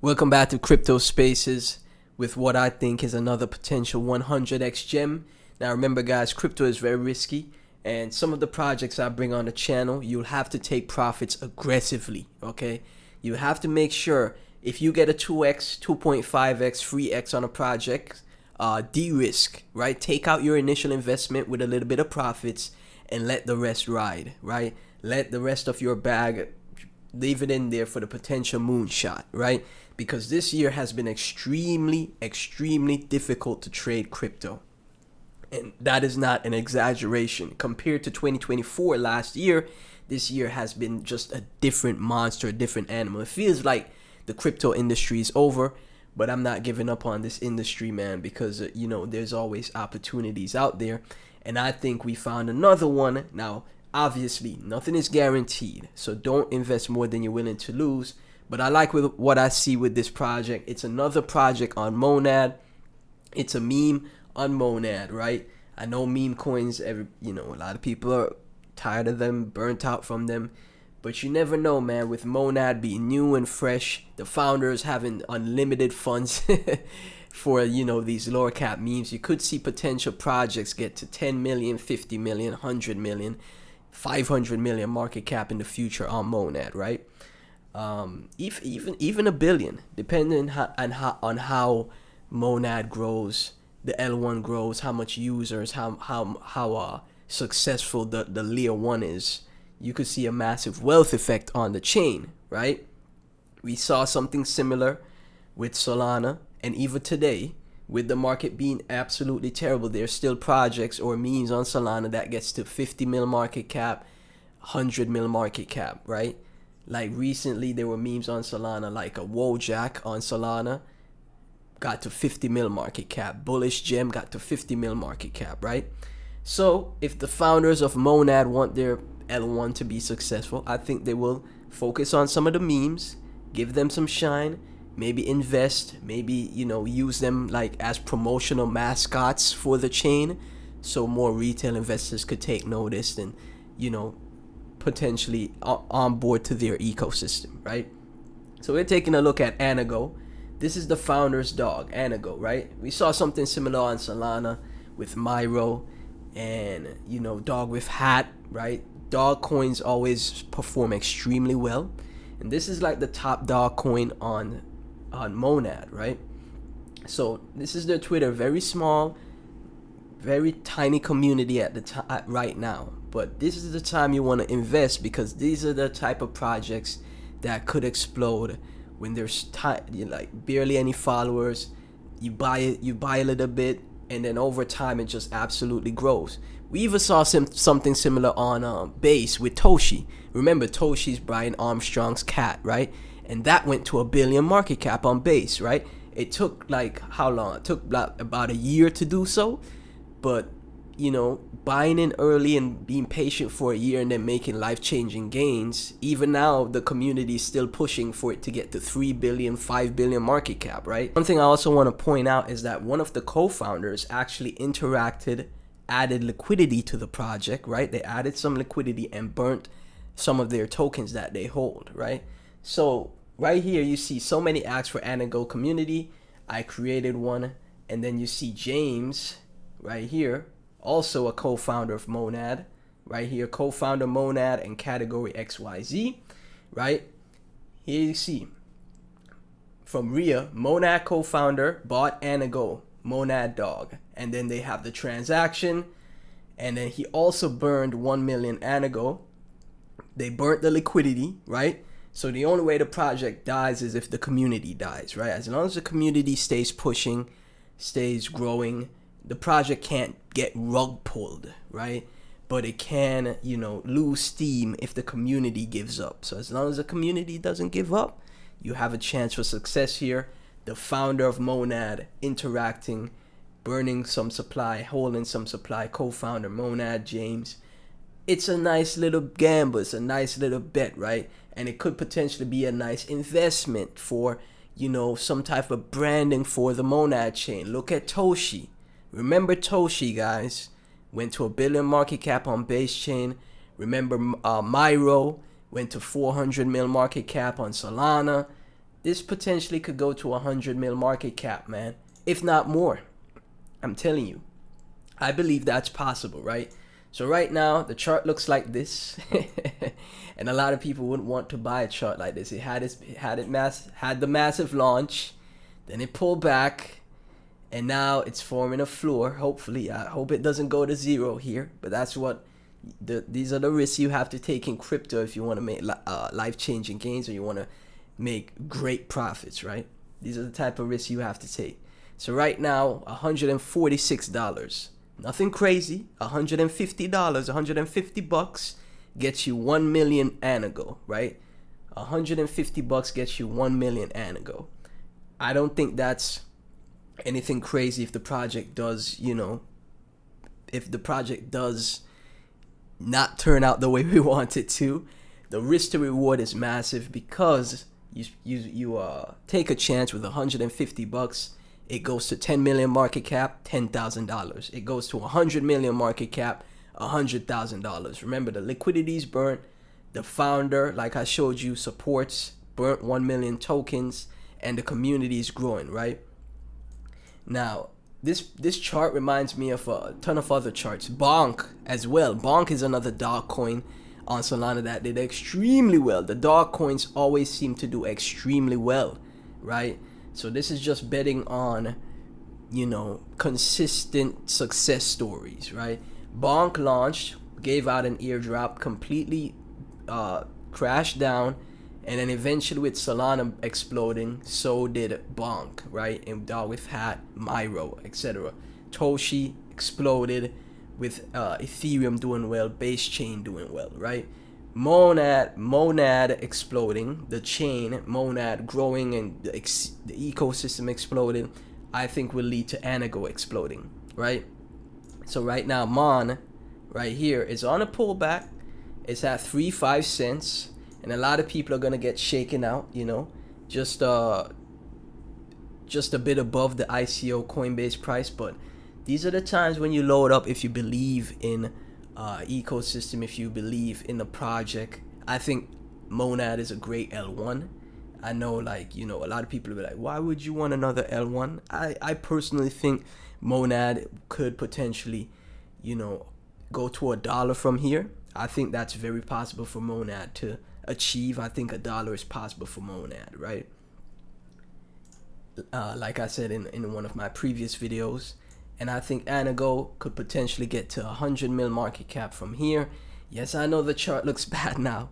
Welcome back to Crypto Spaces with what I think is another potential 100x gem. Now remember guys, crypto is very risky, and some of the projects I bring on the channel, you'll have to take profits aggressively, okay? You have to make sure if you get a 2x, 2.5x, 3x on a project, de-risk, right? Take out your initial investment with a little bit of profits and let the rest ride, right? Let the rest of your bag, leave it in there for the potential moonshot, right? Because this year has been extremely difficult to trade crypto. And that is not an exaggeration. Compared to 2024 last year, this year has been just a different monster, a different animal. It feels like the crypto industry is over, but I'm not giving up on this industry, man, because, there's always opportunities out there. And I think we found another one. Now, obviously, nothing is guaranteed, so don't invest more than you're willing to lose. But I like what I see with this project. It's another project on Monad. It's a meme on Monad, right? I know meme coins, a lot of people are tired of them, burnt out from them. But you never know, man, with Monad being new and fresh, the founders having unlimited funds for, these lower cap memes, you could see potential projects get to 10 million, 50 million, 100 million, 500 million market cap in the future on Monad, right? Even a billion, depending on how Monad grows, the L1 grows, how much users, how successful the layer 1 is. You could see a massive wealth effect on the chain, right? We saw something similar with Solana, and even today, with the market being absolutely terrible, there's still projects or memes on Solana that gets to 50 mil market cap, 100 mil market cap, right? Like recently, there were memes on Solana, like a Wojak on Solana got to 50 mil market cap. Bullish Gem got to 50 mil market cap, right? So if the founders of Monad want their L1 to be successful, I think they will focus on some of the memes, give them some shine, maybe invest, maybe, use them like as promotional mascots for the chain, so more retail investors could take notice and, potentially on board to their ecosystem, right? So we're taking a look at Anago. This is the founder's dog, Anago, right? We saw something similar on Solana with Myro and, dog with hat, right? Dog coins always perform extremely well. And this is like the top dog coin on Monad, right? So this is their Twitter, very small, very tiny community at the time right now. But this is the time you want to invest, because these are the type of projects that could explode when there's like barely any followers. You buy a little bit, and then over time it just absolutely grows. We even saw something similar on Base with Toshi. Remember, Toshi's Brian Armstrong's cat, right? And that went to 1 billion market cap on Base, right? It took like how long? It took about a year to do so, but buying in early and being patient for a year and then making life-changing gains. Even now, the community is still pushing for it to get to 3 billion, 5 billion market cap, right? One thing I also want to point out is that one of the co-founders actually added liquidity to the project, right? They added some liquidity and burnt some of their tokens that they hold, right? So right here, you see so many acts for Anago community. I created one, and then you see James right here, also a co-founder of Monad, right here, co-founder Monad and category XYZ, right? Here you see, from Rhea, Monad co-founder bought Anago, Monad dog, and then they have the transaction, and then he also burned 1 million Anago. They burnt the liquidity, right? So the only way the project dies is if the community dies, right? As long as the community stays pushing, stays growing, the project can't get rug pulled, right? But it can, lose steam if the community gives up. So as long as the community doesn't give up, you have a chance for success here. The founder of Monad interacting, burning some supply, holding some supply, co-founder Monad, James. It's a nice little gamble. It's a nice little bet, right? And it could potentially be a nice investment for, some type of branding for the Monad chain. Look at Toshi. Remember Toshi, guys, went to 1 billion market cap on Base Chain. Remember Myro went to 400 mil market cap on Solana. this potentially could go to 100 mil market cap, man, if not more. I'm telling you, I believe that's possible, right? So right now the chart looks like this, and a lot of people wouldn't want to buy a chart like this. It had the massive launch, then it pulled back, and now it's forming a floor. Hopefully, I hope it doesn't go to zero here, but that's what these are the risks you have to take in crypto if you want to make life-changing gains, or you want to make great profits, right? These are the type of risks you have to take. So right now, $146. Nothing crazy. $150, $150 gets you 1 million Anago, right? $150 gets you 1 million Anago. I don't think that's anything crazy if the project does, if the project does not turn out the way we want it to. The risk to reward is massive because you take a chance with $150. It goes to 10 million market cap, $10,000. It goes to 100 million market cap, $100,000. Remember, the liquidity is burnt. The founder, like I showed you, supports burnt 1 million tokens, and the community is growing, right? Now, this chart reminds me of a ton of other charts. Bonk as well. Bonk is another dog coin on Solana that did extremely well. The dog coins always seem to do extremely well, right? So this is just betting on, consistent success stories, right? Bonk launched, gave out an airdrop, completely crashed down, and then eventually with Solana exploding, so did Bonk, right? And we've had Myro, etc. Toshi exploded with Ethereum doing well, base chain doing well, right? Monad exploding, the chain Monad growing, and the ecosystem exploding, I think will lead to Anago exploding, right? So right now Mon right here is on a pullback. It's at 3.5 cents, and a lot of people are gonna get shaken out, just a bit above the ICO Coinbase price. But these are the times when you load up if you believe in ecosystem, if you believe in the project. I think Monad is a great L1. I know, a lot of people will be like, why would you want another L1? I personally think Monad could potentially, go to $1 from here. I think that's very possible for Monad to achieve. I think $1 is possible for Monad, right? Like I said in one of my previous videos. And I think Anago could potentially get to 100 mil market cap from here. Yes, I know the chart looks bad now,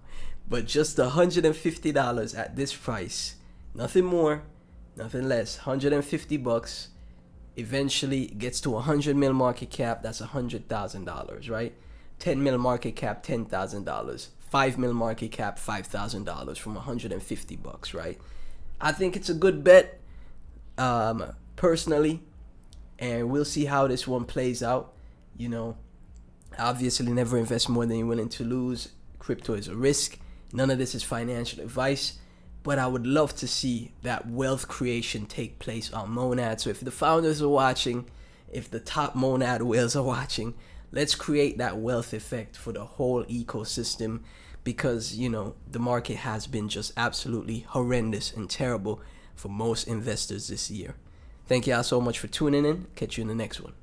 but just $150 at this price, nothing more, nothing less, $150, eventually gets to 100 mil market cap. That's $100,000, right? 10 mil market cap, $10,000. 5 mil market cap, $5,000 from $150, right? I think it's a good bet, personally. And we'll see how this one plays out. Obviously never invest more than you're willing to lose. Crypto is a risk. None of this is financial advice, but I would love to see that wealth creation take place on Monad. So if the founders are watching, if the top Monad whales are watching, let's create that wealth effect for the whole ecosystem, because the market has been just absolutely horrendous and terrible for most investors this year. Thank y'all so much for tuning in. Catch you in the next one.